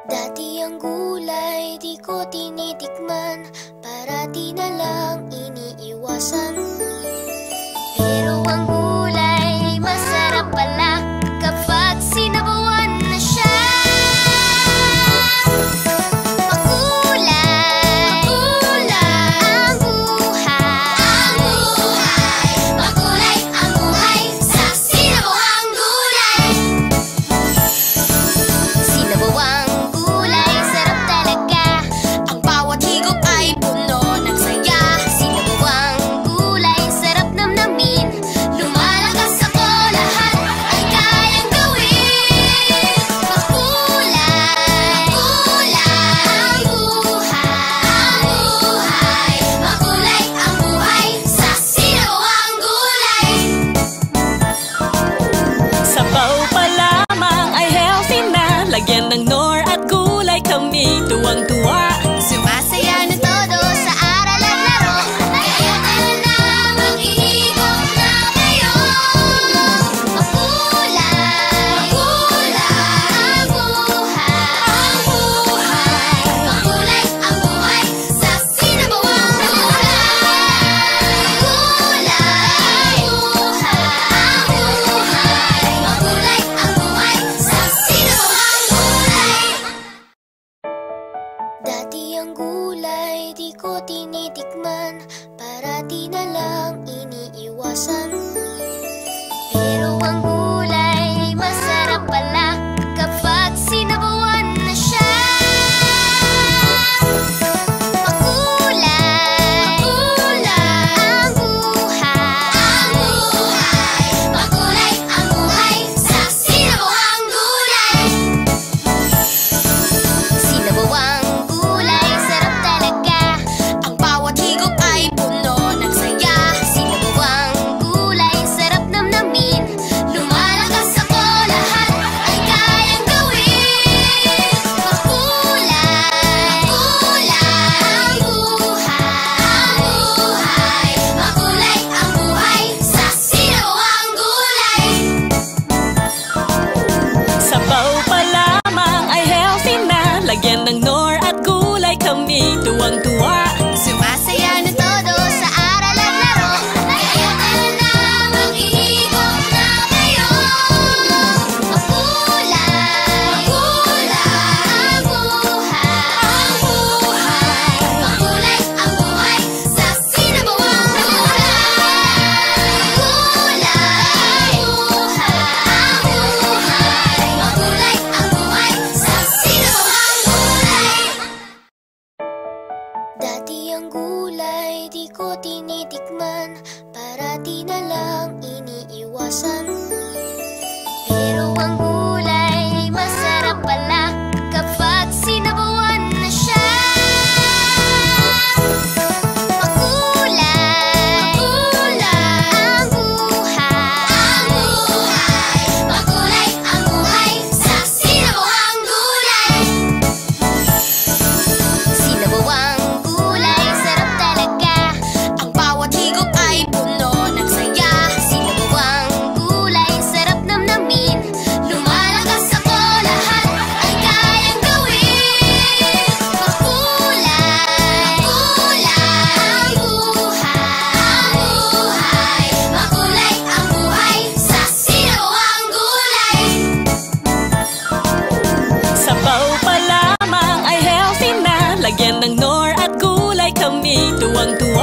Dati ang gulay di ko tinitikman, parati na lang iniiwasan. Pero ang gulay masarap pala kapag sinabawan na siya. Makulay, makulay ang buhay, makulay ang buhay sa sinabawang gulay. Sinabawang gulay, sarap talaga. Ang bawat higop ay puno ng saya. Sinabawang gulay, sarap namnamin. Lumalakas ako, lahat ay kayang gawin. Makulay, makulay ang buhay, makulay ang buhay sa sinabawang gulay. Sabaw pa lamang ay healthy na. Lagyan ng nor at gulay, kami tuwang-tuwa. Sumasaya na todo sa aral at laro. Kaya na maghihigop na kayo. Makulay, makulay ang buhay, makulay ang buhay sa sinabawang gulay. Makulay, makulay ang buhay sa sinabawang gulay. Dati ang gulay di ko tinitikman, parati na lang iniiwasan. Pero ang gulay masarap pala kapag sinabawan na siya. Makulay, makulay ang buhay, makulay ang buhay sa sinabawang gulay. Sinabawang gulay, sarap talaga. Ang bawat higop ay puno ng saya. Sinabawang gulay, sarap namnamin. Lumalakas ako, lahat ay kayang gawin. Makulay, makulay ang buhay, makulay ang buhay sa sinabawang gulay. Sabaw pa lamang ay healthy na. Lagyan ng nor at gulay, kami tuwang-tuwa. Sumasaya na todo sa aral at laro. Kaya na maghihigop na kayo. Makulay, makulay ang buhay, makulay ang buhay sa sinabawang gulay. Makulay, makulay ang buhay sa sinabawang gulay. Dati ang gulay di ko tinitikman, parati na lang iniiwasan. Pero ang gulay masarap pala kapag sinabawan na siya. Makulay, makulay ang buhay, makulay ang buhay sa sinabawang gulay. Sinabawang gulay, sarap talaga. Ang bawat higop ay puno ng saya. Sinabawang gulay, sarap namnamin. Lumalakas ako, lahat ay kayang gawin. Makulay, makulay ang buhay, makulay ang buhay sa sinabawang gulay. Sabaw pa lamang ay healthy na. Lagyan ng nor at gulay, kami tuwang-tuwa.